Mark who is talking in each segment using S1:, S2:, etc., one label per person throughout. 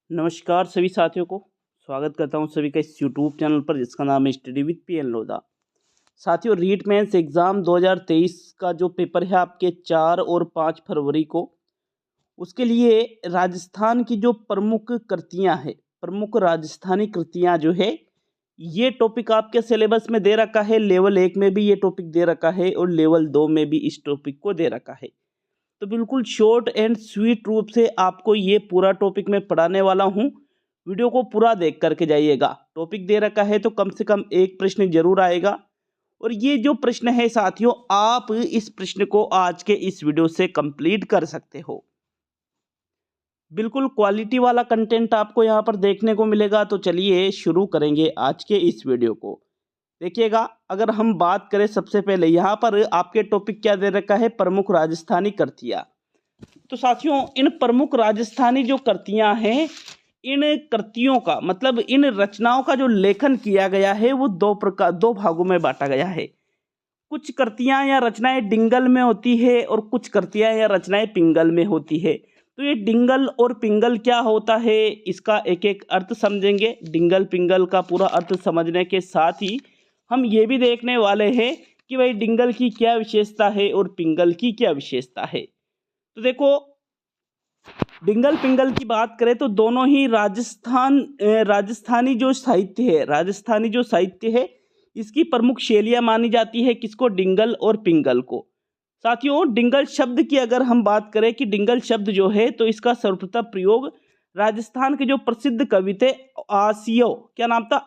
S1: नमस्कार सभी साथियों को स्वागत करता हूं सभी का इस यूट्यूब चैनल पर जिसका नाम है स्टडी विद पीएन लोधा। साथियों, रीट मेंस एग्ज़ाम 2023 का जो पेपर है आपके 4 और 5 फरवरी को, उसके लिए राजस्थान की जो प्रमुख कृतियां हैं, प्रमुख राजस्थानी कृतियां जो है, ये टॉपिक आपके सिलेबस में दे रखा है। लेवल 1 में भी ये टॉपिक दे रखा है और लेवल 2 में भी इस टॉपिक को दे रखा है। तो बिल्कुल शॉर्ट एंड स्वीट रूप से आपको ये पूरा टॉपिक मैं पढ़ाने वाला हूँ। वीडियो को पूरा देख करके जाइएगा। टॉपिक दे रखा है तो कम से कम एक प्रश्न जरूर आएगा, और ये जो प्रश्न है साथियों, आप इस प्रश्न को आज के इस वीडियो से कंप्लीट कर सकते हो। बिल्कुल क्वालिटी वाला कंटेंट आपको यहाँ पर देखने को मिलेगा। तो चलिए शुरू करेंगे आज के इस वीडियो को। देखिएगा, अगर हम बात करें सबसे पहले यहाँ पर आपके टॉपिक क्या दे रखा है, प्रमुख राजस्थानी कृतियाँ। तो साथियों, इन प्रमुख राजस्थानी जो कृतियाँ हैं, इन कृतियों का मतलब इन रचनाओं का जो लेखन किया गया है वो दो भागों में बांटा गया है। कुछ कृतियाँ या रचनाएं डिंगल में होती है और कुछ कृतियाँ या रचनाएं पिंगल में होती है। तो ये डिंगल और पिंगल क्या होता है, इसका एक एक अर्थ समझेंगे। डिंगल पिंगल का पूरा अर्थ समझने के साथ ही हम ये भी देखने वाले हैं कि भाई डिंगल की क्या विशेषता है और पिंगल की क्या विशेषता है। तो देखो, डिंगल पिंगल की बात करें तो दोनों ही राजस्थानी जो साहित्य है इसकी प्रमुख शैलियाँ मानी जाती है। किसको? डिंगल और पिंगल को। साथियों, डिंगल शब्द की अगर हम बात करें कि डिंगल शब्द जो है, तो इसका सर्वप्रथम प्रयोग राजस्थान के जो प्रसिद्ध कवि थे क्या नाम था,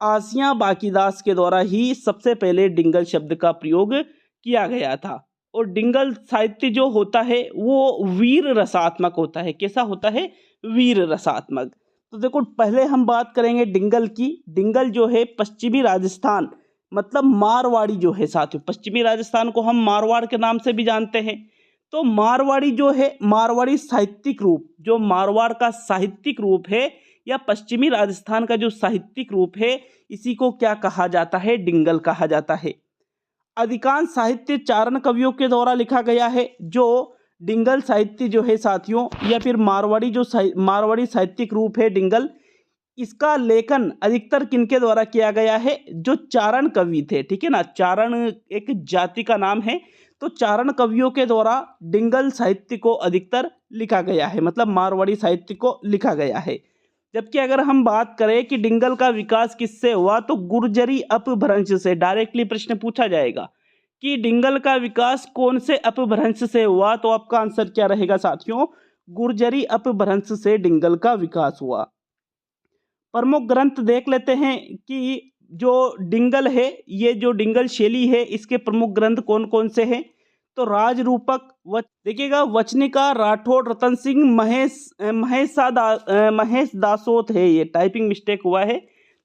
S1: आसिया बाकीदास के द्वारा ही सबसे पहले डिंगल शब्द का प्रयोग किया गया था। और डिंगल साहित्य जो होता है वो वीर रसात्मक होता है। कैसा होता है? वीर रसात्मक। तो देखो, पहले हम बात करेंगे डिंगल की। डिंगल जो है पश्चिमी राजस्थान मतलब मारवाड़ी जो है साथियों, पश्चिमी राजस्थान को हम मारवाड़ के नाम से भी जानते हैं। तो मारवाड़ी जो है, मारवाड़ी साहित्यिक रूप, जो मारवाड़ का साहित्यिक रूप है या पश्चिमी राजस्थान का जो साहित्यिक रूप है, इसी को क्या कहा जाता है? डिंगल कहा जाता है। अधिकांश साहित्य चारण कवियों के द्वारा लिखा गया है। जो डिंगल साहित्य जो है साथियों, या फिर मारवाड़ी साहित्यिक रूप है डिंगल, इसका लेखन अधिकतर किनके द्वारा किया गया है? जो चारण कवि थे, ठीक है ना। चारण एक जाति का नाम है। तो चारण कवियों के द्वारा डिंगल साहित्य को अधिकतर लिखा गया है, मतलब मारवाड़ी साहित्य को लिखा गया है। जबकि अगर हम बात करें कि डिंगल का विकास किससे हुआ, तो गुर्जरी अपभ्रंश से। डायरेक्टली प्रश्न पूछा जाएगा कि डिंगल का विकास कौन से अपभ्रंश से हुआ, तो आपका आंसर क्या रहेगा साथियों? गुर्जरी अपभ्रंश से डिंगल का विकास हुआ। प्रमुख ग्रंथ देख लेते हैं कि जो डिंगल है, ये जो डिंगल शैली है, इसके प्रमुख ग्रंथ कौन कौन से हैं। तो राजरूपक देखिएगा, वचनिका, राठौड़, रतन सिंह, महेश दासोत है। ये टाइपिंग मिस्टेक हुआ है।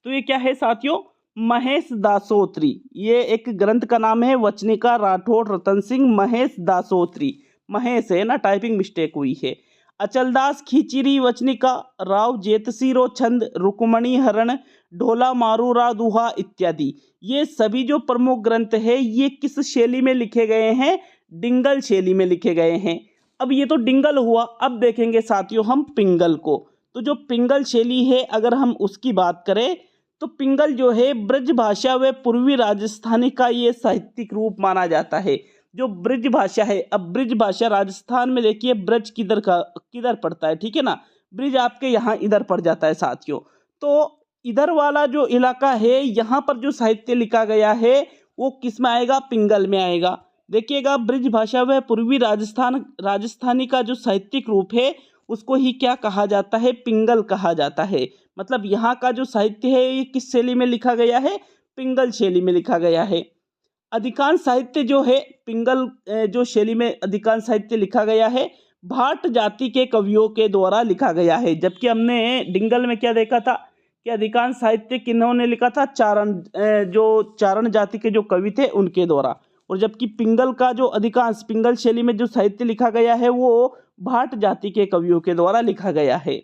S1: तो ये क्या है साथियों? महेश दासोत्री। ये एक ग्रंथ का नाम है, वचनिका, राठौड़, रतन सिंह, महेश दासोत्री। महेश है ना, टाइपिंग मिस्टेक हुई है। अचलदास खींचिरी वचनिका, राव जेतसीरो छंद, रुक्मणी हरण, ढोला मारूरा दुहा इत्यादि। ये सभी जो प्रमुख ग्रंथ है, ये किस शैली में लिखे गए हैं? डिंगल शैली में लिखे गए हैं। अब ये तो डिंगल हुआ, अब देखेंगे साथियों हम पिंगल को। तो जो पिंगल शैली है, अगर हम उसकी बात करें, तो पिंगल जो है ब्रज भाषा व पूर्वी राजस्थानी का ये साहित्यिक रूप माना जाता है। जो ब्रज भाषा है, अब ब्रज भाषा राजस्थान में देखिए, ब्रज किधर पड़ता है, ठीक है ना। ब्रज आपके यहाँ इधर पड़ जाता है साथियों। तो इधर वाला जो इलाका है, यहाँ पर जो साहित्य लिखा गया है वो किस में आएगा? पिंगल में आएगा। देखिएगा, ब्रज भाषा व पूर्वी राजस्थानी का जो साहित्यिक रूप है, उसको ही क्या कहा जाता है? पिंगल कहा जाता है। मतलब यहाँ का जो साहित्य है, ये किस शैली में लिखा गया है? पिंगल शैली में लिखा गया है। अधिकांश साहित्य जो है पिंगल जो शैली में अधिकांश साहित्य लिखा गया है, भाट जाति के कवियों के द्वारा लिखा गया है। जबकि हमने डिंगल में क्या देखा था कि अधिकांश साहित्य किन्होंने लिखा था? जो चारण जाति के जो कवि थे उनके द्वारा। और जबकि पिंगल का जो अधिकांश पिंगल शैली में जो साहित्य लिखा गया है, वो भाट जाति के कवियों के द्वारा लिखा गया है।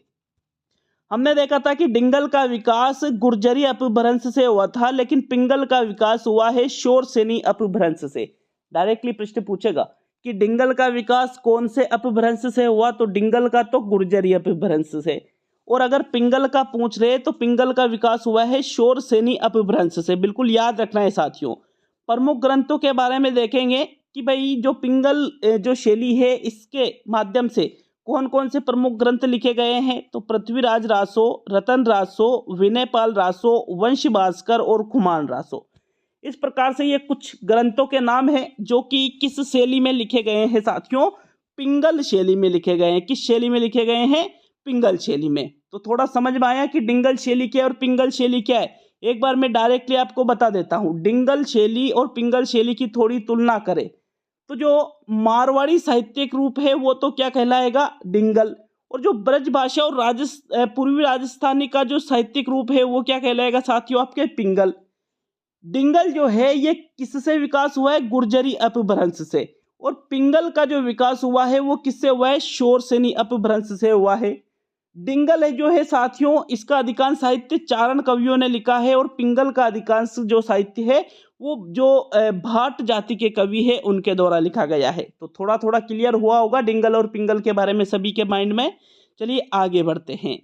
S1: हमने देखा था कि डिंगल का विकास गुर्जरी अपभ्रंश से हुआ था, लेकिन पिंगल का विकास हुआ है शोरसेनी अपभ्रंश से। डायरेक्टली प्रश्न पूछेगा कि डिंगल का विकास कौन से अपभ्रंश से हुआ, तो डिंगल का तो गुर्जरी अपभ्रंश से। और अगर पिंगल का पूछ रहे तो पिंगल का विकास हुआ है शोरसेनी अपभ्रंश से। बिल्कुल याद रखना है साथियों। प्रमुख ग्रंथों के बारे में देखेंगे कि भाई जो पिंगल जो शैली है इसके माध्यम से कौन कौन से प्रमुख ग्रंथ लिखे गए हैं, तो पृथ्वीराज रासो, रतन रासो, विनयपाल रासो, वंश भास्कर और खुमान रासो। इस प्रकार से ये कुछ ग्रंथों के नाम हैं जो कि किस शैली में लिखे गए हैं साथियों, पिंगल शैली में लिखे गए हैं। किस शैली में लिखे गए हैं, पिंगल शैली में। तो थोड़ा समझ में आया कि डिंगल शैली क्या है और पिंगल शैली क्या है। एक बार मैं डायरेक्टली आपको बता देता हूँ, डिंगल शैली और पिंगल शैली की थोड़ी तुलना करें तो जो मारवाड़ी साहित्यिक रूप है वो तो क्या कहलाएगा, डिंगल। और जो ब्रज भाषा और पूर्वी राजस्थानी का जो साहित्यिक रूप है वो क्या कहलाएगा साथियों, आपके पिंगल। डिंगल जो है ये किससे विकास हुआ है, गुर्जरी अपभ्रंश से। और पिंगल का जो विकास हुआ है वो किससे हुआ है, शोरसेनी अपभ्रंश से हुआ है। डिंगल है जो है साथियों, इसका अधिकांश साहित्य चारण कवियों ने लिखा है और पिंगल का अधिकांश जो साहित्य है वो जो भाट जाति के कवि है उनके द्वारा लिखा गया है। तो थोड़ा थोड़ा क्लियर हुआ होगा डिंगल और पिंगल के बारे में सभी के माइंड में। चलिए आगे बढ़ते हैं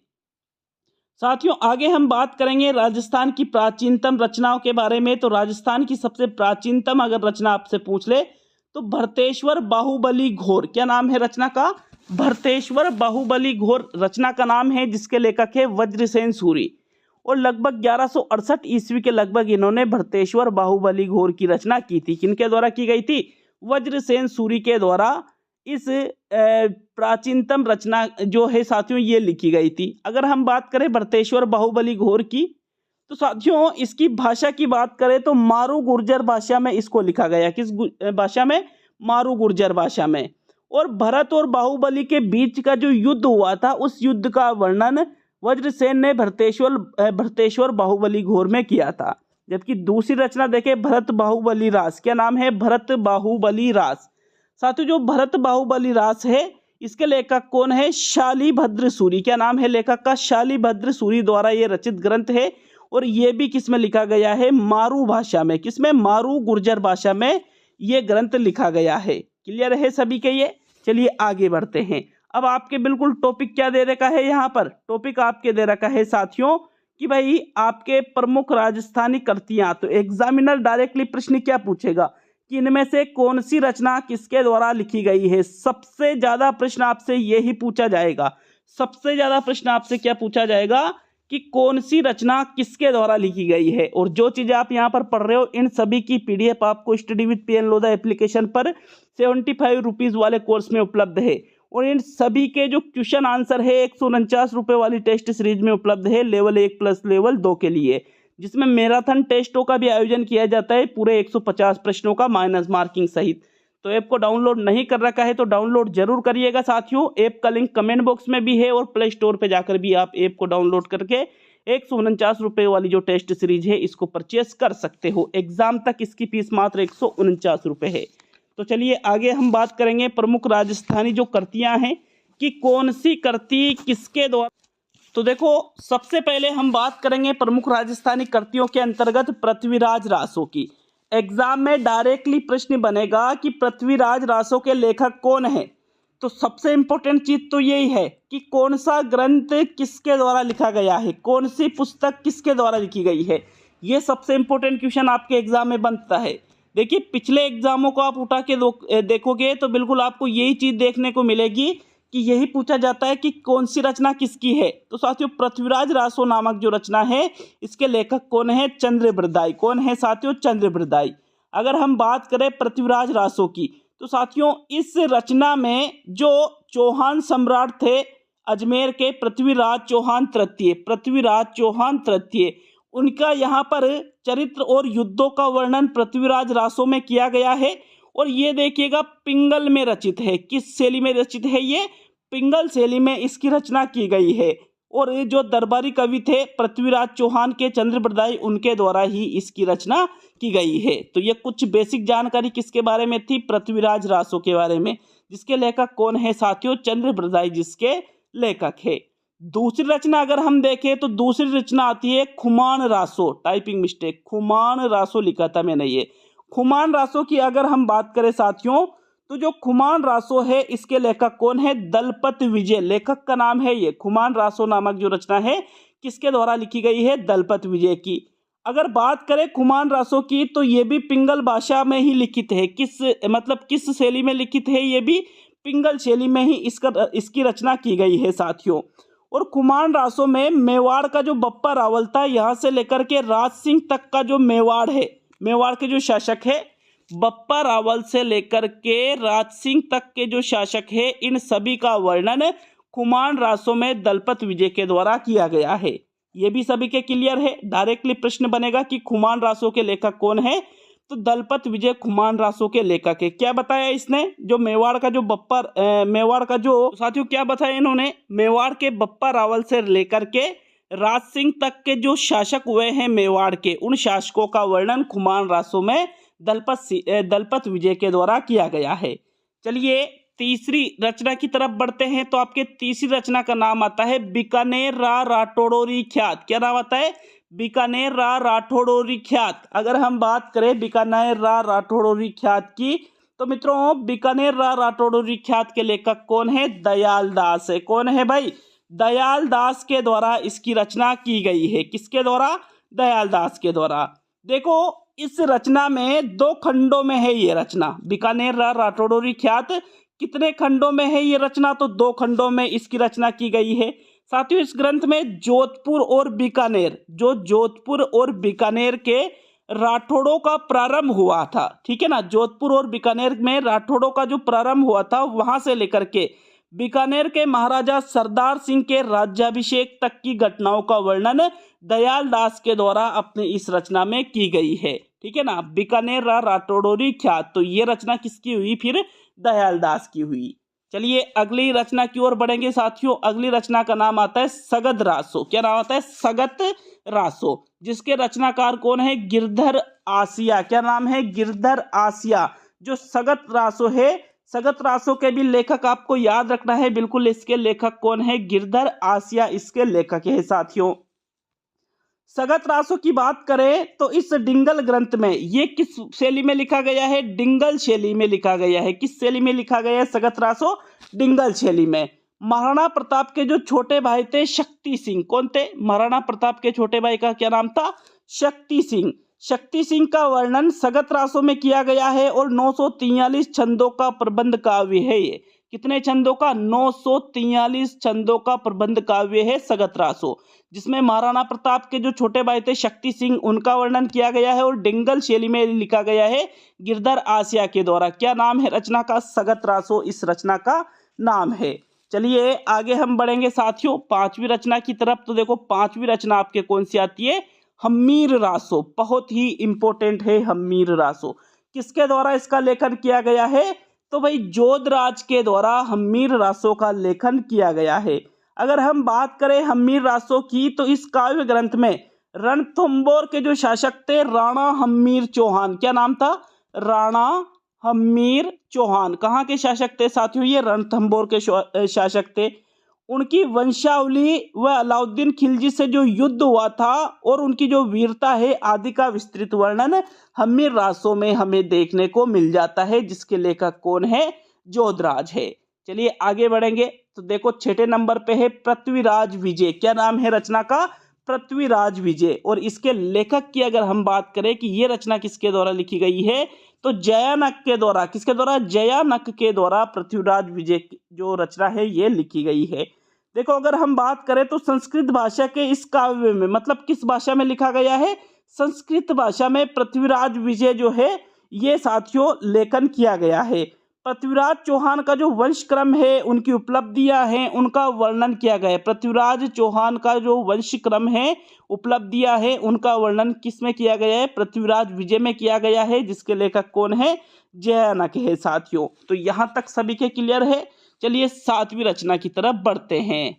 S1: साथियों। आगे हम बात करेंगे राजस्थान की प्राचीनतम रचनाओं के बारे में। तो राजस्थान की सबसे प्राचीनतम अगर रचना आपसे पूछ ले तो भरतेश्वर बाहुबली घोर, क्या नाम है रचना का, भरतेश्वर बाहुबली घोर रचना का नाम है, जिसके लेखक है वज्रसेन सूरी। और लगभग 1168 ईस्वी के लगभग इन्होंने भरतेश्वर बाहुबली घोर की रचना की थी। किनके द्वारा की गई थी, वज्रसेन सूरी के द्वारा इस प्राचीनतम रचना जो है साथियों ये लिखी गई थी। अगर हम बात करें भरतेश्वर बाहुबली घोर की तो साथियों इसकी भाषा की बात करें तो मारू गुर्जर भाषा में इसको लिखा गया। किस भाषा में, मारू गुर्जर भाषा में। और भरत और बाहुबली के बीच का जो युद्ध हुआ था उस युद्ध का वर्णन वज्रसेन ने भरतेश्वर बाहुबली घोर में किया था। जबकि दूसरी रचना देखे भरत बाहुबली रास, क्या नाम है, भरत बाहुबली रास। साथियों जो भरत बाहुबली रास है इसके लेखक कौन है, शालिभद्र सूरी। क्या नाम है लेखक का, शालिभद्र सूरी द्वारा ये रचित ग्रंथ है। और ये भी किस में लिखा गया है, मारू भाषा में। किसमें, मारू गुर्जर भाषा में ये ग्रंथ लिखा गया है। क्लियर है सभी के ये। चलिए आगे बढ़ते हैं। अब आपके बिल्कुल टॉपिक क्या दे रखा है, यहाँ पर टॉपिक आपके दे रखा है साथियों कि भाई आपके प्रमुख राजस्थानी कृतियां। तो एग्जामिनर डायरेक्टली प्रश्न क्या पूछेगा कि इनमें से कौन सी रचना किसके द्वारा लिखी गई है। सबसे ज्यादा प्रश्न आपसे यही पूछा जाएगा। सबसे ज्यादा प्रश्न आपसे क्या पूछा जाएगा कि कौन सी रचना किसके द्वारा लिखी गई है। और जो चीजें आप यहाँ पर पढ़ रहे हो इन सभी की पीडीएफ आपको study with PN Lodha application पर 75 रुपीज वाले कोर्स में उपलब्ध है। और इन सभी के जो क्वेश्चन आंसर है 149 रुपए वाली टेस्ट सीरीज में उपलब्ध है, लेवल 1 प्लस लेवल 2 के लिए, जिसमें मैराथन टेस्टों का भी आयोजन किया जाता है पूरे 150 प्रश्नों का माइनस मार्किंग सहित। तो ऐप को डाउनलोड नहीं कर रखा है तो डाउनलोड जरूर करिएगा साथियों। ऐप का लिंक कमेंट बॉक्स में भी है और प्ले स्टोर पे जाकर भी आप ऐप को डाउनलोड करके 149 रुपए वाली जो टेस्ट सीरीज है इसको परचेस कर सकते हो। एग्जाम तक इसकी फीस मात्र 149 रुपए है। तो चलिए आगे हम बात करेंगे प्रमुख राजस्थानी जो कृतियां हैं कि कौन सी कृति किसके द्वारा। तो देखो सबसे पहले हम बात करेंगे प्रमुख राजस्थानी कृतियों के अंतर्गत पृथ्वीराज रासो की। एग्जाम में डायरेक्टली प्रश्न बनेगा कि पृथ्वीराज रासो के लेखक कौन है। तो सबसे इंपॉर्टेंट चीज तो यही है कि कौन सा ग्रंथ किसके द्वारा लिखा गया है, कौन सी पुस्तक किसके द्वारा लिखी गई है। ये सबसे इंपॉर्टेंट क्वेश्चन आपके एग्जाम में बनता है। देखिए पिछले एग्जामों को आप उठा के देखोगे तो बिल्कुल आपको यही चीज देखने को मिलेगी कि यही पूछा जाता है कि कौन सी रचना किसकी है। तो साथियों पृथ्वीराज रासो नामक जो रचना है इसके लेखक कौन है, चंद्रबृदाई। कौन है साथियों, चंद्रबृदाई। अगर हम बात करें पृथ्वीराज रासो की तो साथियों इस रचना में जो चौहान सम्राट थे अजमेर के, पृथ्वीराज चौहान तृतीय, उनका यहाँ पर चरित्र और युद्धों का वर्णन पृथ्वीराज रासो में किया गया है। और ये देखिएगा पिंगल में रचित है। किस शैली में रचित है, ये पिंगल शैली में इसकी रचना की गई है। और जो दरबारी कवि थे पृथ्वीराज चौहान के, चंद्रबृदाई, उनके द्वारा ही इसकी रचना की गई है। तो ये कुछ बेसिक जानकारी किसके बारे में थी, पृथ्वीराज रासो के बारे में, जिसके लेखक कौन है साथियों, चंद्रबृदाई जिसके लेखक है। दूसरी रचना अगर हम देखें तो दूसरी रचना आती है खुमान रासो। टाइपिंग मिस्टेक, खुमान रासो लिखा था मैंने, ये खुमान रासो की अगर हम बात करें साथियों तो जो खुमान रासो है इसके लेखक कौन है? दलपत विजय, लेखक का नाम है ये। खुमान रासो नामक जो रचना है किसके द्वारा लिखी गई है? दलपत विजय की। अगर बात करें खुमान रासो की तो ये भी पिंगल भाषा में ही लिखित है। किस शैली में लिखित है? ये भी पिंगल शैली में ही इसकी रचना की गई है साथियों। और खुमान रासो में मेवाड़ का जो बप्पा रावल था, यहाँ से लेकर के राज सिंह तक का जो मेवाड़ है, मेवाड़ के जो शासक है, बप्पा रावल से लेकर के राज सिंह तक के जो शासक है, इन सभी का वर्णन खुमान रासो में दलपत विजय के द्वारा किया गया है। ये भी सभी के क्लियर है। डायरेक्टली प्रश्न बनेगा कि खुमान रासो के लेखक कौन है? तो दलपत विजय खुमान रासो के लेखक है। क्या बताया इसने? जो मेवाड़ का जो मेवाड़ का जो साथियों क्या बताया इन्होंने? मेवाड़ के बप्पा रावल से लेकर के राज सिंह तक के जो शासक हुए हैं मेवाड़ के, उन शासकों का वर्णन खुमान रासो में दलपत विजय के द्वारा किया गया है। चलिए तीसरी रचना की तरफ बढ़ते हैं। तो आपके तीसरी रचना का नाम आता है बीकानेर रा राठौड़ोरी ख्यात। क्या नाम आता है? बीकानेर रा राठौड़ोरी ख्यात। अगर हम बात करें बीकानेर रा राठौड़ोरी ख्यात की, तो मित्रों बीकानेर रा राठौड़ोरी ख्यात के लेखक कौन है? दयाल दास है। कौन है भाई? दयाल दास के द्वारा इसकी रचना की गई है। किसके द्वारा? दयाल दास के द्वारा। देखो इस रचना में 2 खंडों में है ये रचना। बीकानेर रा राठौड़ोरी ख्यात कितने खंडों में है ये रचना? तो 2 खंडों में इसकी रचना की गई है। साथियों इस ग्रंथ में जोधपुर और बीकानेर, जो जोधपुर और बीकानेर के राठौड़ों का प्रारंभ हुआ था, ठीक है ना, जोधपुर और बीकानेर में राठौड़ों का जो प्रारंभ हुआ था, वहां से लेकर के बीकानेर के महाराजा सरदार सिंह के राज्याभिषेक तक की घटनाओं का वर्णन दयाल दास के द्वारा अपनी इस रचना में की गई है। ठीक है ना, बीकानेर रा राठौड़ोरी ख्यात। तो ये रचना किसकी हुई? फिर दयाल दास की हुई। चलिए अगली रचना की ओर बढ़ेंगे साथियों। अगली रचना का नाम आता है सगत रासो। क्या नाम आता है? सगत रासो, जिसके रचनाकार कौन है? गिरधर आसिया। क्या नाम है? गिरधर आसिया। जो सगत रासो है, सगत रासो के भी लेखक आपको याद रखना है बिल्कुल। इसके लेखक कौन है? गिरधर आसिया इसके लेखक है साथियों। सगत रासो की बात करें तो इस डिंगल ग्रंथ में ये किस शैली में लिखा गया है? डिंगल शैली में लिखा गया है। किस शैली में लिखा गया है सगत रासो? डिंगल शैली में। महाराणा प्रताप के जो छोटे भाई थे शक्ति सिंह, कौन थे? महाराणा प्रताप के छोटे भाई का क्या नाम था? शक्ति सिंह। शक्ति सिंह का वर्णन सगत रासो में किया गया है और 943 छंदों का प्रबंध काव्य है ये। कितने छंदों का? 943 छंदों का प्रबंध काव्य है सगत रासो, जिसमें महाराणा प्रताप के जो छोटे भाई थे शक्ति सिंह, उनका वर्णन किया गया है और डिंगल शैली में लिखा गया है गिरधर आसिया के द्वारा। क्या नाम है रचना का? सगत रासो इस रचना का नाम है। चलिए आगे हम बढ़ेंगे साथियों 5वीं रचना की तरफ। तो देखो 5वीं रचना आपके कौन सी आती है? हम्मीर रासो। बहुत ही इंपॉर्टेंट है हम्मीर रासो। किसके द्वारा इसका लेखन किया गया है? तो भाई जोधराज के द्वारा हम्मीर रासो का लेखन किया गया है। अगर हम बात करें हम्मीर रासो की, तो इस काव्य ग्रंथ में रणथंभौर के जो शासक थे राणा हम्मीर चौहान। क्या नाम था? राणा हम्मीर चौहान। कहाँ के शासक थे साथियों? ये रणथंभौर के शासक थे। उनकी वंशावली व अलाउद्दीन खिलजी से जो युद्ध हुआ था और उनकी जो वीरता है आदि का विस्तृत वर्णन हम्मीर रासो में हमें देखने को मिल जाता है, जिसके लेखक कौन है? जोधराज है। चलिए आगे बढ़ेंगे। तो देखो 6ठे नंबर पे है पृथ्वीराज विजय। क्या नाम है रचना का? पृथ्वीराज विजय। और इसके लेखक की अगर हम बात करें कि ये रचना किसके द्वारा लिखी गई है, तो जयानक के द्वारा। किसके द्वारा? जयानक के द्वारा पृथ्वीराज विजय जो रचना है ये लिखी गई है। देखो अगर हम बात करें तो संस्कृत भाषा के इस काव्य में, मतलब किस भाषा में लिखा गया है? संस्कृत भाषा में पृथ्वीराज विजय जो है ये साथियों लेखन किया गया है। पृथ्वीराज चौहान का जो वंश क्रम है, उनकी उपलब्धियां हैं, उनका वर्णन किया गया है। पृथ्वीराज चौहान का जो वंश क्रम है, उपलब्धियां हैं, उनका वर्णन किस में किया गया है? पृथ्वीराज विजय में किया गया है, जिसके लेखक कौन है? जयानक है साथियों। तो यहाँ तक सभी के क्लियर है। चलिए 7वीं रचना की तरफ बढ़ते हैं।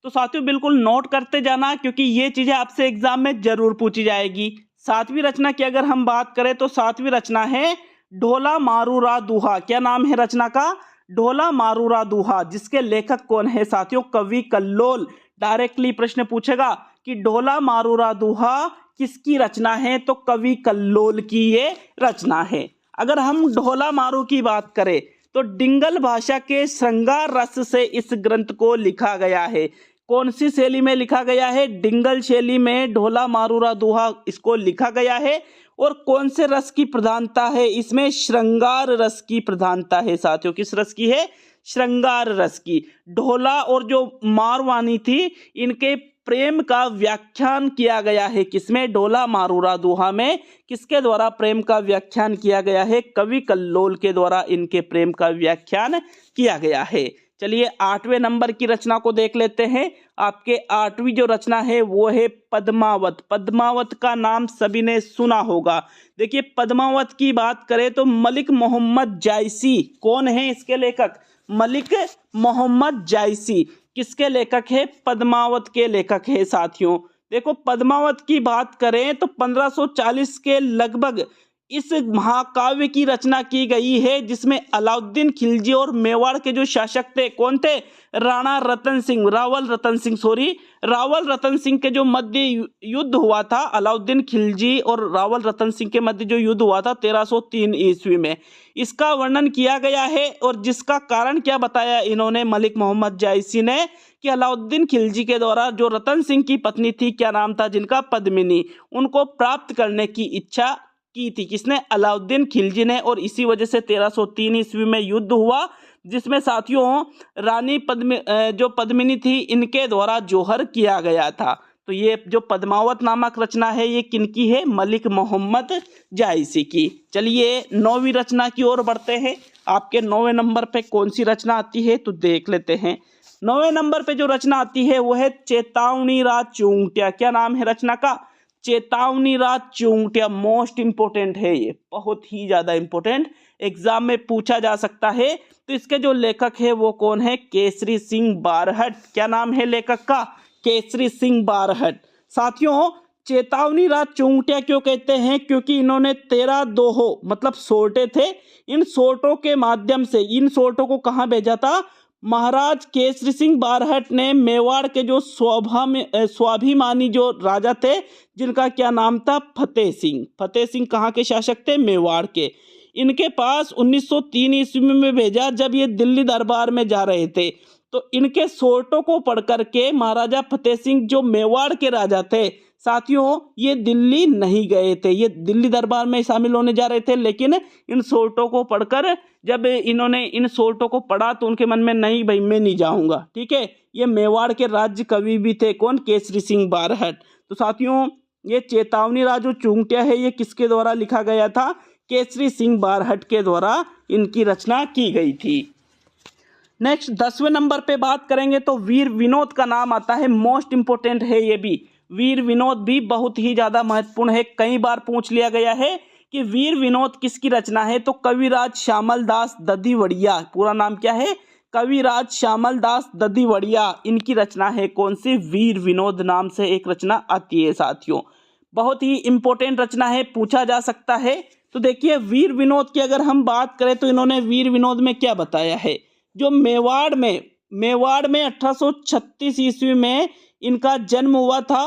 S1: तो साथियों बिल्कुल नोट करते जाना, क्योंकि ये चीजें आपसे एग्जाम में जरूर पूछी जाएगी। 7वीं रचना की अगर हम बात करें तो 7वीं रचना है ढोला मारूरा दुहा। क्या नाम है रचना का? ढोला मारूरा दुहा, जिसके लेखक कौन है साथियों? कवि कल्लोल। डायरेक्टली प्रश्न पूछेगा कि ढोला मारूरा दुहा किसकी रचना है, तो कवि कल्लोल की ये रचना है। अगर हम ढोला मारू की बात करें तो डिंगल भाषा के श्रृंगार रस से इस ग्रंथ को लिखा गया है। कौन सी शैली में लिखा गया है? डिंगल शैली में ढोला मारूरा दोहा इसको लिखा गया है। और कौन से रस की प्रधानता है इसमें? श्रृंगार रस की प्रधानता है साथियों। किस रस की है? श्रृंगार रस की। ढोला और जो मारवानी थी इनके प्रेम का व्याख्यान किया गया है। किसमें? ढोला मारूरा दोहा में किसके द्वारा प्रेम का व्याख्यान किया गया है? कवि कल्लोल के द्वारा इनके प्रेम का व्याख्यान किया गया है। चलिए 8वें नंबर की रचना को देख लेते हैं। आपके 8वीं जो रचना है वो है पद्मावत। पद्मावत का नाम सभी ने सुना होगा। देखिए पद्मावत की बात करें तो मलिक मोहम्मद जायसी कौन है इसके लेखक? मलिक मोहम्मद जायसी किसके लेखक है? पद्मावत के लेखक है साथियों। देखो पद्मावत की बात करें तो 1540 के लगभग इस महाकाव्य की रचना की गई है, जिसमें अलाउद्दीन खिलजी और मेवाड़ के जो शासक थे कौन थे? राणा रतन सिंह, रावल रतन सिंह के जो मध्य युद्ध हुआ था, अलाउद्दीन खिलजी और रावल रतन सिंह के मध्य जो युद्ध हुआ था 1303 ईस्वी में, इसका वर्णन किया गया है। और जिसका कारण क्या बताया इन्होंने, मलिक मोहम्मद जायसी ने, कि अलाउद्दीन खिलजी के द्वारा जो रतन सिंह की पत्नी थी, क्या नाम था जिनका? पद्मिनी, उनको प्राप्त करने की इच्छा की थी। किसने? अलाउद्दीन खिलजी ने। और इसी वजह से 1303 ईस्वी में युद्ध हुआ, जिसमें साथियों रानी जो पद्मिनी थी इनके द्वारा जोहर किया गया था। तो ये जो पद्मावत नामक रचना है ये किनकी है? मलिक मोहम्मद जायसी की। चलिए 9वीं रचना की ओर बढ़ते हैं। आपके 9वें नंबर पे कौन सी रचना आती है तो देख लेते हैं। 9वें नंबर पे जो रचना आती है वो है चेतावनी राज चूंटिया। क्या नाम है रचना का? चेतावनी राज चूंटिया। मोस्ट इंपोर्टेंट है ये, बहुत ही ज्यादा इंपोर्टेंट, एग्जाम में पूछा जा सकता है। तो इसके जो लेखक है वो कौन है? केसरी सिंह बारहट। क्या नाम है लेखक का? केसरी सिंह बारहट। साथियों चेतावनी राज चूंटिया क्यों कहते हैं? क्योंकि इन्होंने 13 दोहों मतलब सोर्टे थे, इन सोर्टों के माध्यम से इन सोर्टों को कहाँ भेजा था? महाराज केसरी सिंह बारहट ने मेवाड़ के जो स्वाभिमानी जो राजा थे, जिनका क्या नाम था? फतेह सिंह। फतेह सिंह कहाँ के शासक थे? मेवाड़ के। इनके पास 1903 ईस्वी में भेजा, जब ये दिल्ली दरबार में जा रहे थे। तो इनके सोर्टों को पढ़ करके महाराजा फतेह सिंह जो मेवाड़ के राजा थे साथियों, ये दिल्ली नहीं गए थे, ये दिल्ली दरबार में शामिल होने जा रहे थे। लेकिन इन सोर्टों को पढ़कर जब इन्होंने इन सोर्टों को पढ़ा तो उनके मन में, नहीं भाई मैं नहीं जाऊंगा, ठीक है। ये मेवाड़ के राज्य कवि भी थे, कौन? केसरी सिंह बारहट। तो साथियों ये चेतावनी राज जो चूंटिया है ये किसके द्वारा लिखा गया था? केसरी सिंह बारहट के द्वारा इनकी रचना की गई थी। नेक्स्ट 10वें नंबर पे बात करेंगे तो वीर विनोद का नाम आता है। मोस्ट इंपोर्टेंट है ये भी, वीर विनोद भी बहुत ही ज्यादा महत्वपूर्ण है। कई बार पूछ लिया गया है कि वीर विनोद किसकी रचना है, तो कविराज श्यामल दास ददीवड़िया। पूरा नाम क्या है? कविराज श्यामल दास ददीवड़िया। इनकी रचना है कौन सी? वीर विनोद नाम से एक रचना आती है साथियों। बहुत ही इंपॉर्टेंट रचना है, पूछा जा सकता है। तो देखिए वीर विनोद की अगर हम बात करें तो इन्होंने वीर विनोद में क्या बताया है? जो मेवाड़ में 1836 ईस्वी में इनका जन्म हुआ था।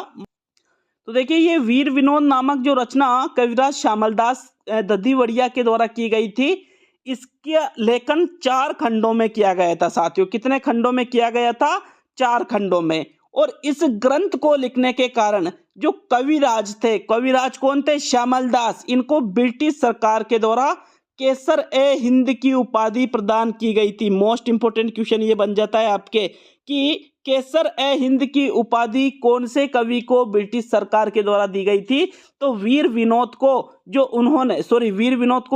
S1: तो देखिए ये वीर विनोद नामक जो रचना कविराज श्यामल दास ददीवड़िया के द्वारा की गई थी, इसका लेखन 4 खंडों में किया गया था साथियों। कितने खंडों में किया गया था? 4 खंडों में। और इस ग्रंथ को लिखने के कारण जो कविराज थे, कविराज कौन थे? श्यामल दास। इनको ब्रिटिश सरकार के द्वारा केसर ए हिंद की उपाधि प्रदान की गई थी। मोस्ट इंपोर्टेंट क्वेश्चन ये बन जाता है आपके कि केसर ए हिंद की उपाधि कौन से कवि को ब्रिटिश सरकार के द्वारा दी गई थी? तो वीर विनोद को,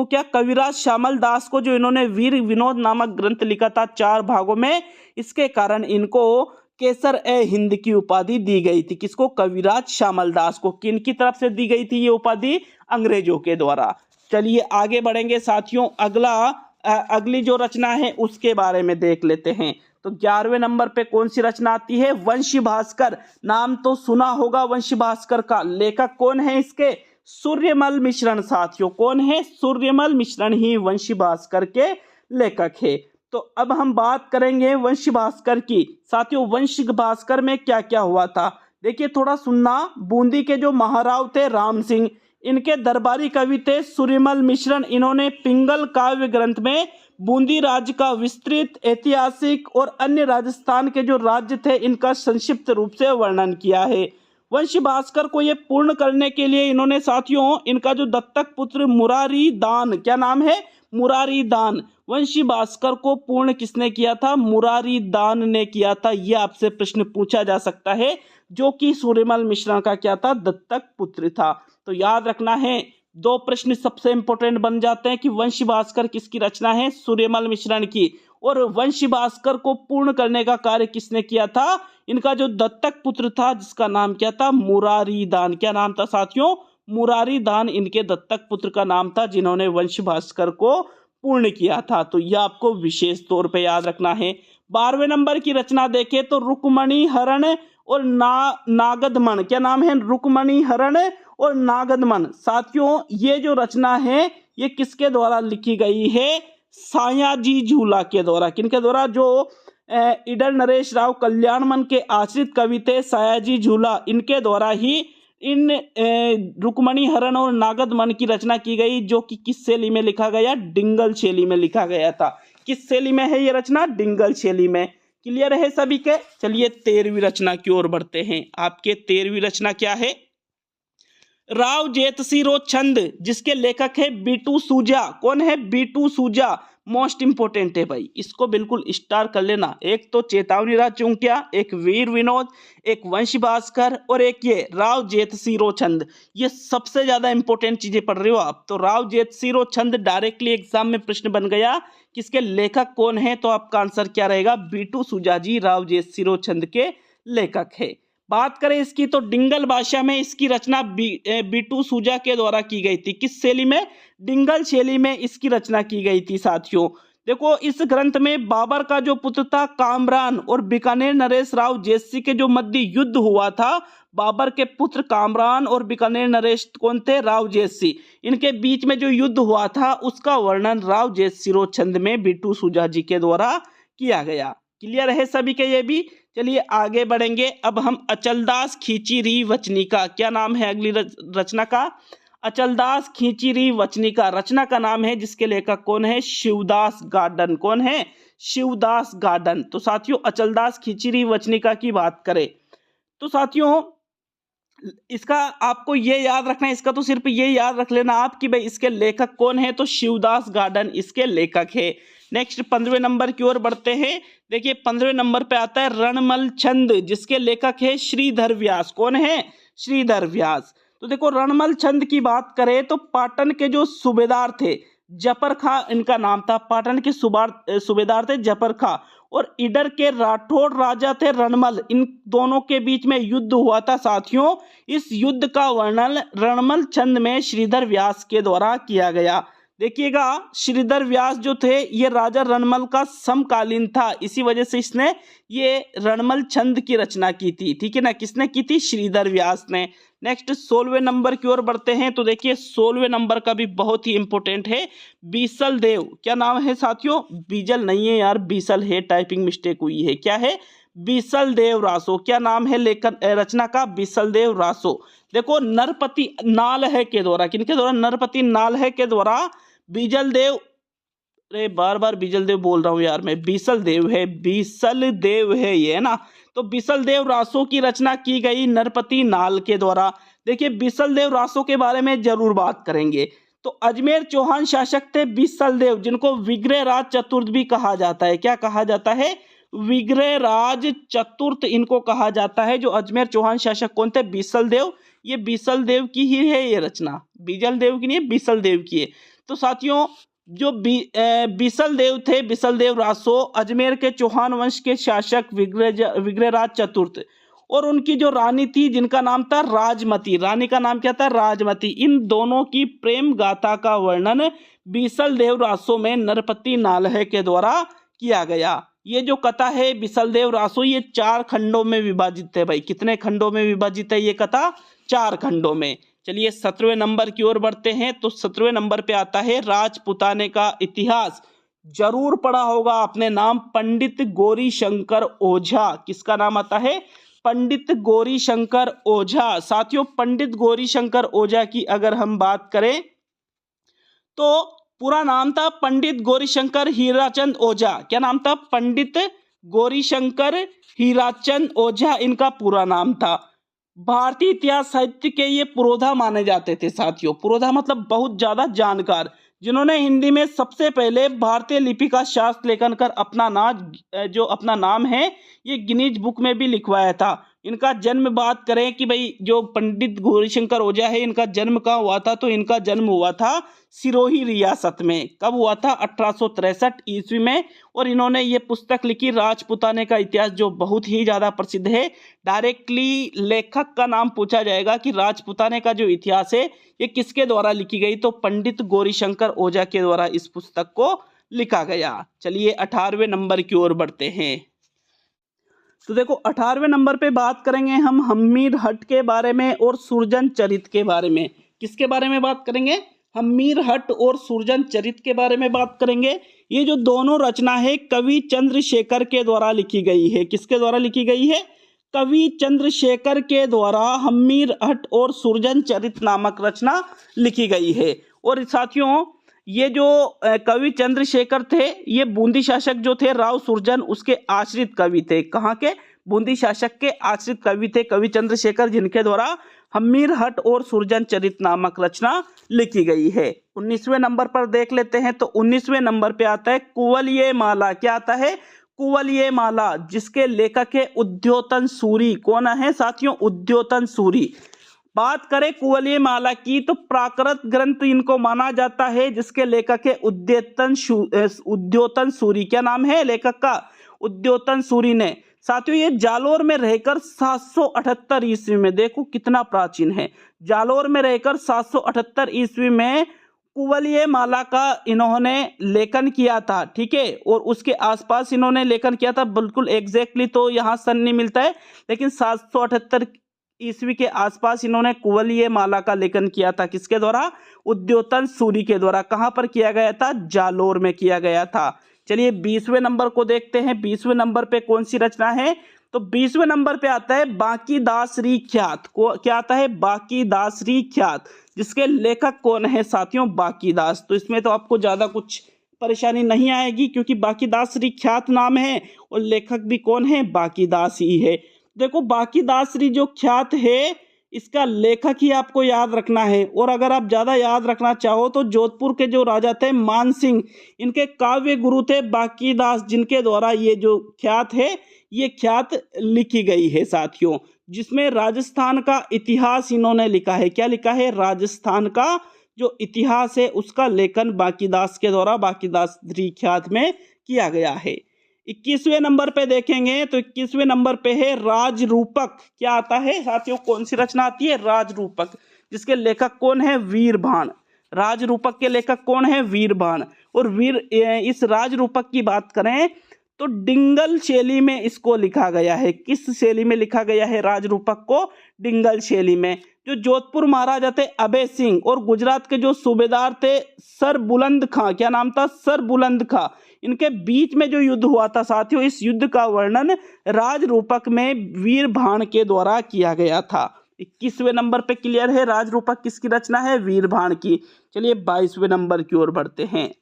S1: क्या कविराज श्यामल दास को, जो इन्होंने वीर विनोद नामक ग्रंथ लिखा था 4 भागों में, इसके कारण इनको केसर ए हिंद की उपाधि दी गई थी। किसको? कविराज श्यामल दास को। किन की तरफ से दी गई थी ये उपाधि? अंग्रेजों के द्वारा। चलिए आगे बढ़ेंगे साथियों। अगली जो रचना है उसके बारे में देख लेते हैं। तो 11वें नंबर पे कौन सी रचना आती है? वंशी भास्कर। नाम तो सुना होगा वंशी भास्कर का। लेखक कौन है इसके? सूर्यमल मिश्रण साथियों। कौन है? सूर्यमल मिश्रण ही वंशी भास्कर के लेखक है। तो अब हम बात करेंगे वंशी भास्कर की। साथियों वंशी भास्कर में क्या क्या हुआ था देखिए थोड़ा सुनना। बूंदी के जो महाराव थे राम सिंह, इनके दरबारी कवि थे सूर्यमल मिश्रण। इन्होंने पिंगल काव्य ग्रंथ में बूंदी राज्य का विस्तृत ऐतिहासिक और अन्य राजस्थान के जो राज्य थे इनका संक्षिप्त रूप से वर्णन किया है। वंशी भास्कर को ये पूर्ण करने के लिए इन्होंने साथियों इनका जो दत्तक पुत्र मुरारी दान, क्या नाम है, मुरारी दान, वंशी भास्कर को पूर्ण किसने किया था, मुरारी दान ने किया था। यह आपसे प्रश्न पूछा जा सकता है, जो कि सूर्यमल मिश्रा का क्या था, दत्तक पुत्र था। तो याद रखना है, दो प्रश्न सबसे इंपॉर्टेंट बन जाते हैं कि वंशी भास्कर किसकी रचना है, सूर्यमल मिश्रण की, और वंशी भास्कर को पूर्ण करने का कार्य किसने किया था, इनका जो दत्तक पुत्र था जिसका नाम क्या था, मुरारी दान। क्या नाम था साथियों, मुरारी दान इनके दत्तक पुत्र का नाम था, जिन्होंने वंशी भास्कर को पूर्ण किया था। तो यह आपको विशेष तौर पे याद रखना है। 12वें नंबर की रचना देखें तो रुक्मणी हरण और नागदमन, क्या नाम है, रुक्मणी हरण और नागदमन। साथियों ये जो रचना है ये किसके द्वारा लिखी गई है, सायाजी झूला के द्वारा। किनके द्वारा, जो इडर नरेश राव कल्याणमन के आश्रित कवि थे सायाजी झूला, इनके द्वारा ही इन रुक्मणी हरण और नागदमन की रचना की गई, जो कि किस शैली में लिखा गया, डिंगल शैली में लिखा गया था। किस शैली में है ये रचना, डिंगल शैली में। क्लियर है सभी के। चलिए 13वीं रचना की ओर बढ़ते हैं। आपके 13वीं रचना क्या है, राव जेतसिरो छंद, जिसके लेखक है बीटू सूजा। कौन है, बीटू सूजा। मोस्ट इंपोर्टेंट है भाई, इसको बिल्कुल स्टार कर लेना। एक तो चेतावनी राज चुंकिया, एक वीर विनोद, एक वंशी भास्कर और एक ये राव जेतसिरो छंद। ये सबसे ज्यादा इंपॉर्टेंट चीजें पढ़ रहे हो आप। तो राव जेतसिरो छंद डायरेक्टली एग्जाम में प्रश्न बन गया कि इसके लेखक कौन है, तो आपका आंसर क्या रहेगा, बीटू सूजा जी राव जेतसिरो छंद के लेखक है। बात करें इसकी तो डिंगल भाषा में इसकी रचना बीटू सूजा के द्वारा की गई थी। किस शैली में, डिंगल शैली में इसकी रचना की गई थी। साथियों देखो इस ग्रंथ में बाबर का जो पुत्र था कामरान और बीकानेर नरेश राव जैसी के जो मध्य युद्ध हुआ था, बाबर के पुत्र कामरान और बीकानेर नरेश कौन थे, राव जैसी, इनके बीच में जो युद्ध हुआ था उसका वर्णन राव जैसिरो छंद में बीटू सूजा जी के द्वारा किया गया। क्लियर है सभी के ये भी। चलिए आगे बढ़ेंगे। अब हम अचलदास खींची वचनिका, क्या नाम है अगली रचना का, अचलदास खींची वचनिका रचना का नाम है, जिसके लेखक कौन है, शिवदास गार्डन। कौन है, शिवदास गार्डन। तो साथियों अचलदास खींची वचनिका की बात करें तो साथियों इसका आपको ये याद रखना है, इसका तो सिर्फ ये याद रख लेना आप कि भाई इसके लेखक कौन है, तो शिवदास गार्डन इसके लेखक है। नेक्स्ट 15वें नंबर की ओर बढ़ते हैं। देखिए 15वें नंबर पे आता है रणमल छंद, जिसके लेखक है श्रीधर व्यास। कौन है, श्रीधर व्यास। तो देखो रणमल छंद की बात करें तो पाटन के जो सूबेदार थे जफर खां इनका नाम था, पाटन के सूबेदार थे जफर खां और इडर के राठौड़ राजा थे रणमल, इन दोनों के बीच में युद्ध हुआ था। साथियों इस युद्ध का वर्णन रणमल छंद में श्रीधर व्यास के द्वारा किया गया। देखिएगा श्रीधर व्यास जो थे ये राजा रणमल का समकालीन था, इसी वजह से इसने ये रणमल छंद की रचना की थी। ठीक है ना, किसने की थी, श्रीधर व्यास ने। नेक्स्ट 16वें नंबर की ओर बढ़ते हैं। तो देखिए 16वें नंबर का भी बहुत ही इंपॉर्टेंट है, बीसल देव। क्या नाम है साथियों, बीजल नहीं है यार, बीसल है, टाइपिंग मिस्टेक हुई है। क्या है, बीसल देव रासो। क्या नाम है लेखन रचना का, बीसल देव रासो। देखो नरपति नाल है के द्वारा, किनके द्वारा, नरपति नाल है के द्वारा बीजल देव, अरे बार बार बीजल देव बोल रहा हूं यार मैं, बीसल देव है, बीसल देव है ये ना। तो बीसल देव रासो की रचना की गई नरपति नाल के द्वारा। देखिए बीसल देव रासो के बारे में जरूर बात करेंगे। तो अजमेर चौहान शासक थे बीसल देव, जिनको विग्रह राज चतुर्थ भी कहा जाता है। क्या कहा जाता है, विग्रह राज चतुर्थ इनको कहा जाता है। जो अजमेर चौहान शासक कौन थे, बीसल देव। ये बीसल देव की ही है ये रचना, बीजल देव की नहीं है, बीसल देव की है। तो साथियों जो बीसल देव थे, बीसल देव रासो अजमेर के चौहान वंश के शासक विग्रहराज चतुर्थ, और उनकी जो रानी थी जिनका नाम था राजमती, रानी का नाम क्या था, राजमती। इन दोनों की प्रेम गाथा का वर्णन बीसल देव रासो में नरपति नालह के द्वारा किया गया। ये जो कथा है बीसल देव रासो ये 4 खंडों में विभाजित है भाई। कितने खंडों में विभाजित है ये कथा, 4 खंडों में। चलिए 17वें नंबर की ओर बढ़ते हैं। तो 17वें नंबर पे आता है राजपुताने का इतिहास। जरूर पढ़ा होगा आपने नाम, पंडित गौरी शंकर ओझा। किसका नाम आता है, पंडित गौरी शंकर ओझा। साथियों पंडित गौरी शंकर ओझा की अगर हम बात करें तो पूरा नाम था पंडित गौरीशंकर हीराचंद ओझा। क्या नाम था? पंडित गौरीशंकर हीराचंद ओझा इनका पूरा नाम था। भारतीय इतिहास साहित्य के ये पुरोधा माने जाते थे साथियों। पुरोधा मतलब बहुत ज्यादा जानकार, जिन्होंने हिंदी में सबसे पहले भारतीय लिपि का शास्त्र लेखन कर अपना नाम है ये गिनीज बुक में भी लिखवाया था। इनका जन्म बात करें कि भाई जो पंडित गौरीशंकर ओझा है इनका जन्म कहाँ हुआ था, तो इनका जन्म हुआ था सिरोही रियासत में। कब हुआ था? 1863 ईस्वी में। और इन्होंने ये पुस्तक लिखी राजपुताने का इतिहास, जो बहुत ही ज्यादा प्रसिद्ध है। डायरेक्टली लेखक का नाम पूछा जाएगा कि राजपुताने का जो इतिहास है ये किसके द्वारा लिखी गई, तो पंडित गौरीशंकर ओझा के द्वारा इस पुस्तक को लिखा गया। चलिए 18वें नंबर की ओर बढ़ते हैं। तो देखो 18वें नंबर पे बात करेंगे हम हम्मीर हट के बारे में और सुरजन चरित के बारे में। किसके बारे में बात करेंगे? हम्मीर हट और सुरजन चरित के बारे में बात करेंगे। ये जो दोनों रचना है कवि चंद्रशेखर के द्वारा लिखी गई है। किसके द्वारा लिखी गई है? कवि चंद्रशेखर के द्वारा हम्मीर हट और सुरजन चरित नामक रचना लिखी गई है। और साथियों ये जो कवि चंद्रशेखर थे ये बूंदी शासक जो थे राव सुरजन उसके आश्रित कवि थे। कहाँ के? बूंदी शासक के आश्रित कवि थे कवि चंद्रशेखर, जिनके द्वारा हम्मीर हट और सुरजन चरित नामक रचना लिखी गई है। 19वें नंबर पर देख लेते हैं। तो 19वें नंबर पे आता है कुवलये माला। क्या आता है? कुवलये माला, जिसके लेखक है उद्योतन सूरी। कौन है साथियों? उद्योतन सूरी। बात करें कुवलये माला की तो प्राकृत ग्रंथ इनको माना जाता है, जिसके लेखक है उद्योतन सूरी। क्या नाम है लेखक का? उद्योतन सूरी ने। साथियों ये जालोर में रहकर 778 ईस्वी में, देखो कितना प्राचीन है, जालोर में रहकर 778 ईस्वी में कुवलये माला का इन्होंने लेखन किया था। ठीक है, और उसके आसपास इन्होंने लेखन किया था। बिल्कुल एग्जैक्टली तो यहाँ सन नहीं मिलता है, लेकिन 778 ईस्वी के आसपास इन्होंने कुवलये माला का लेखन किया था। किसके द्वारा? उद्योतन सूरी के द्वारा। कहां पर किया गया था? जालोर में किया गया था। चलिए 20वें नंबर को देखते हैं। 20वें नंबर पे कौन सी रचना है? तो 20वें नंबर पे आता है बांकीदासरी ख्यात। को क्या आता है? बांकीदासरी ख्यात, जिसके लेखक कौन है साथियों? बांकीदास। तो इसमें तो आपको ज्यादा कुछ परेशानी नहीं आएगी, क्योंकि बांकीदासरी ख्यात नाम है और लेखक भी कौन है? बांकीदास ही है। देखो बांकीदासरी जो ख्यात है इसका लेखक ही आपको याद रखना है। और अगर आप ज्यादा याद रखना चाहो तो जोधपुर के जो राजा थे मान सिंह, इनके काव्य गुरु थे बांकीदास, जिनके द्वारा ये जो ख्यात है ये ख्यात लिखी गई है साथियों, जिसमें राजस्थान का इतिहास इन्होंने लिखा है। क्या लिखा है? राजस्थान का जो इतिहास है उसका लेखन बांकीदास के द्वारा बांकीदासरी ख्यात में किया गया है। 21वें नंबर पे देखेंगे तो 21वें नंबर पे है राजरूपक। क्या आता है साथियों? कौन सी रचना आती है? राजरूपक, जिसके लेखक कौन है? वीरभान। राजरूपक के लेखक कौन है? वीरभान। और इस राजरूपक की बात करें तो डिंगल शैली में इसको लिखा गया है। किस शैली में लिखा गया है राजरूपक को? डिंगल शैली में। जो जोधपुर महाराजा थे अभय सिंह और गुजरात के जो सूबेदार थे सर बुलंद खां, क्या नाम था? सर बुलंद खां, इनके बीच में जो युद्ध हुआ था साथियों, इस युद्ध का वर्णन राजरूपक में वीरभान के द्वारा किया गया था। 21वें नंबर पे क्लियर है राजरूपक किसकी रचना है? वीरभान की। चलिए 22वें नंबर की ओर बढ़ते हैं।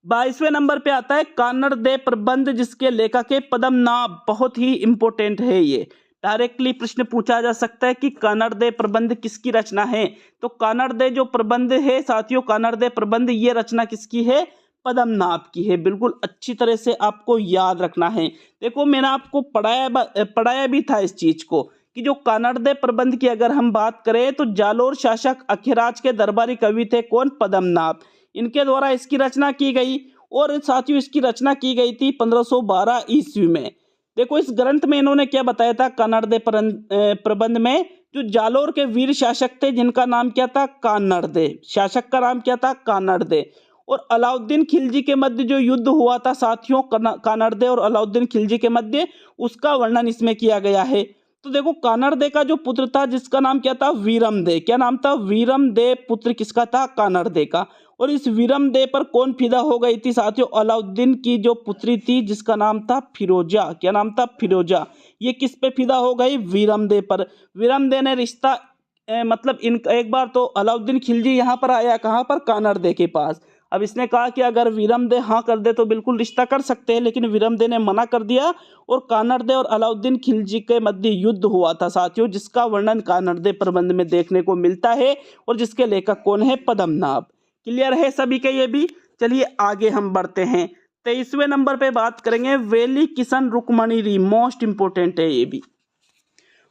S1: 22वें नंबर पे आता है कान्नड़ दे प्रबंध, जिसके लेखक है पद्मनाभ। बहुत ही इंपॉर्टेंट है ये, डायरेक्टली प्रश्न पूछा जा सकता है कि कान्नड़ दे प्रबंध किसकी रचना है। तो कान्नड़ दे जो प्रबंध है साथियों, कान्नड़ दे प्रबंध ये रचना किसकी है? पद्मनाभ की है। बिल्कुल अच्छी तरह से आपको याद रखना है। देखो मैंने आपको पढ़ाया भी था इस चीज को कि जो कान्नड़ दे प्रबंध की अगर हम बात करें तो जालोर शासक अखिराज के दरबारी कवि थे कौन? पद्मनाभ। इनके द्वारा इसकी रचना की गई और साथियों इसकी रचना की गई थी 1512 ईस्वी में। देखो इस ग्रंथ में इन्होंने क्या बताया था कान्नड़ दे प्रबंध में? जो जालोर के वीर शासक थे जिनका नाम क्या था? कान्नड़ दे। शासक का नाम क्या था? कान्नड़ दे। और अलाउद्दीन खिलजी के मध्य जो युद्ध हुआ था साथियों कान्नड़ दे और अलाउद्दीन खिलजी के मध्य, उसका वर्णन इसमें किया गया है। तो देखो कान्नड़ दे का जो पुत्र था जिसका नाम क्या था? वीरम दे। क्या नाम था? वीरम दे पुत्र किसका था? कान्नड़ दे का। और इस वीरम दे पर कौन फिदा हो गई थी साथियों? अलाउद्दीन की जो पुत्री थी जिसका नाम था फिरोजा। क्या नाम था? फिरोजा। ये किस पे फिदा हो गई? वीरम दे पर। वीरम दे ने रिश्ता मतलब इन एक बार तो अलाउद्दीन खिलजी यहाँ पर आया, कहाँ पर, कानरदे के पास। अब इसने कहा कि अगर वीरमदेव हाँ कर दे तो बिल्कुल रिश्ता कर सकते हैं, लेकिन वीरमदेव ने मना कर दिया और कानरदे और अलाउद्दीन खिलजी के मध्य युद्ध हुआ था साथियों, जिसका वर्णन कानरदे प्रबंध में देखने को मिलता है और जिसके लेखक कौन है, पद्मनाभ। क्लियर है सभी के ये भी। चलिए आगे हम बढ़ते हैं। 23वें नंबर पे बात करेंगे वेली किशन रुक्मणी, मोस्ट इंपोर्टेंट है ये भी।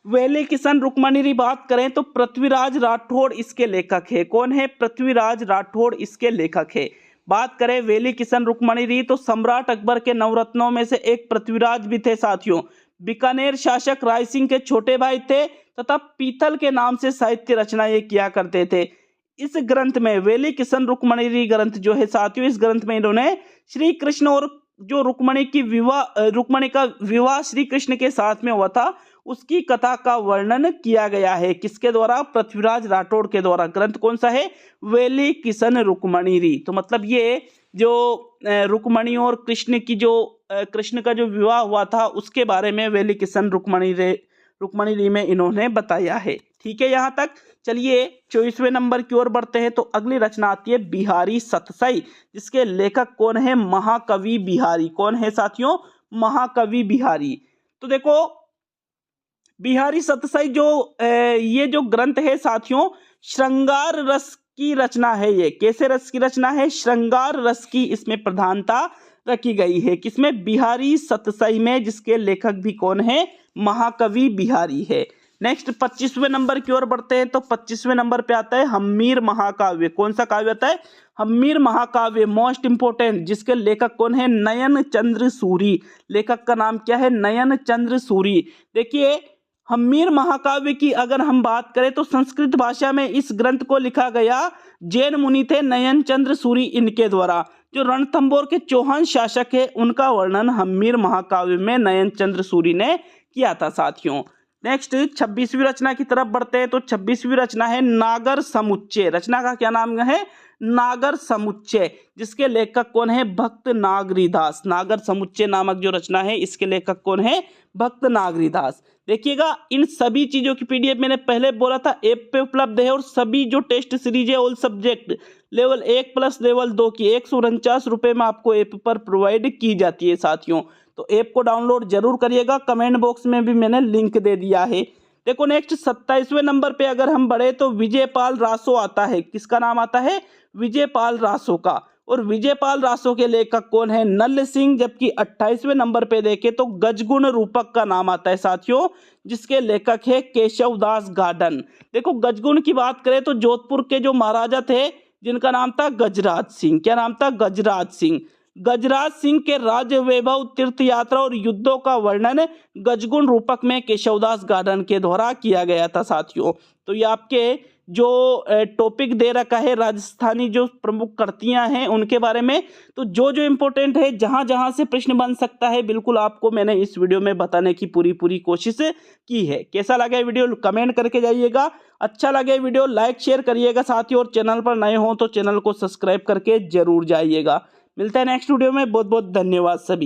S1: वेली किशन रुक्मणी बात करें तो पृथ्वीराज राठौड़ इसके लेखक है। कौन है, पृथ्वीराज राठौड़ इसके लेखक है। बात करें वेली किशन रुक्मणी तो सम्राट अकबर के नवरत्नों में से एक पृथ्वीराज भी थे साथियों। बीकानेर शासक राय सिंह के छोटे भाई थे तथा पीतल के नाम से साहित्य रचना ये किया करते थे। इस ग्रंथ में वेली किशन रुक्मणी ग्रंथ जो है साथियों, इस ग्रंथ में इन्होंने श्री कृष्ण और जो रुक्मणी का विवाह श्री कृष्ण के साथ में हुआ था उसकी कथा का वर्णन किया गया है। किसके द्वारा, पृथ्वीराज राठौड़ के द्वारा। ग्रंथ कौन सा है, वेली किशन रुक्मणी। तो मतलब ये जो रुक्मणी और कृष्ण की जो कृष्ण का जो विवाह हुआ था उसके बारे में वेली किशन रुक्मणी में इन्होंने बताया है। ठीक है यहाँ तक। चलिए 24वें नंबर की ओर बढ़ते हैं तो अगली रचना आती है बिहारी सतसई, जिसके लेखक कौन है, महाकवि बिहारी। कौन है साथियों, महाकवि बिहारी। तो देखो बिहारी सतसई जो ये जो ग्रंथ है साथियों, श्रृंगार रस की रचना है। ये कैसे रस की रचना है, श्रृंगार रस की इसमें प्रधानता रखी गई है। किसमें, बिहारी सतसई में, जिसके लेखक भी कौन है, महाकवि बिहारी है। नेक्स्ट 25वें नंबर की ओर बढ़ते हैं तो 25वें नंबर पे आता है हम्मीर महाकाव्य। कौन सा काव्य आता है, हम्मीर महाकाव्य, मोस्ट इंपोर्टेंट, जिसके लेखक कौन है, नयन चंद्र सूरी। लेखक का नाम क्या है, नयन चंद्र सूरी। देखिए हम्मीर महाकाव्य की अगर हम बात करें तो संस्कृत भाषा में इस ग्रंथ को लिखा गया जैन मुनि थे नयन चंद्र सूरी, इनके द्वारा। जो रणथंभौर के चौहान शासक है उनका वर्णन हम्मीर महाकाव्य में नयन चंद्र सूरी ने किया था साथियों। नेक्स्ट 26वीं रचना की तरफ बढ़ते हैं तो 26वीं रचना है नागर समुच्चय। रचना का क्या नाम है, नागर समुच्चय, जिसके लेखक कौन है, भक्त नागरीदास। नागर समुच्चय नामक जो रचना है इसके लेखक कौन है, भक्त नागरीदास। देखिएगा इन सभी चीजों की पीडीएफ मैंने पहले बोला था ऐप पे उपलब्ध है और सभी जो टेस्ट सीरीज है all subject level 1 plus level 2 की 149 रुपए में आपको ऐप पर प्रोवाइड की जाती है साथियों। तो ऐप को डाउनलोड जरूर करिएगा, कमेंट बॉक्स में भी मैंने लिंक दे दिया है। देखो नेक्स्ट 27वें नंबर पे अगर हम बढ़े तो विजयपाल रासो आता है। किसका नाम आता है, विजयपाल रासो का। और विजयपाल रासो के लेखक कौन है, नल सिंह। जबकि 28वें नंबर पे देखें तो गजगुण रूपक का नाम आता है साथियों, जिसके लेखक है केशवदास गार्डन। देखो गजगुण की बात करें तो जोधपुर के जो महाराजा थे जिनका नाम था गजराज सिंह। क्या नाम था, गजराज सिंह। गजराज सिंह के राज्य वैभव, तीर्थ यात्रा और युद्धों का वर्णन गजगुण रूपक में केशवदास गार्डन के द्वारा किया गया था साथियों। तो ये आपके जो टॉपिक दे रखा है राजस्थानी जो प्रमुख कृतियां हैं उनके बारे में, तो जो जो इम्पोर्टेंट है जहां जहां से प्रश्न बन सकता है बिल्कुल आपको मैंने इस वीडियो में बताने की पूरी कोशिश की है। कैसा लगा वीडियो कमेंट करके जाइएगा, अच्छा लगे वीडियो लाइक शेयर करिएगा साथियों, और चैनल पर नए हो तो चैनल को सब्सक्राइब करके जरूर जाइएगा। मिलता है नेक्स्ट वीडियो में, बहुत बहुत धन्यवाद सभी।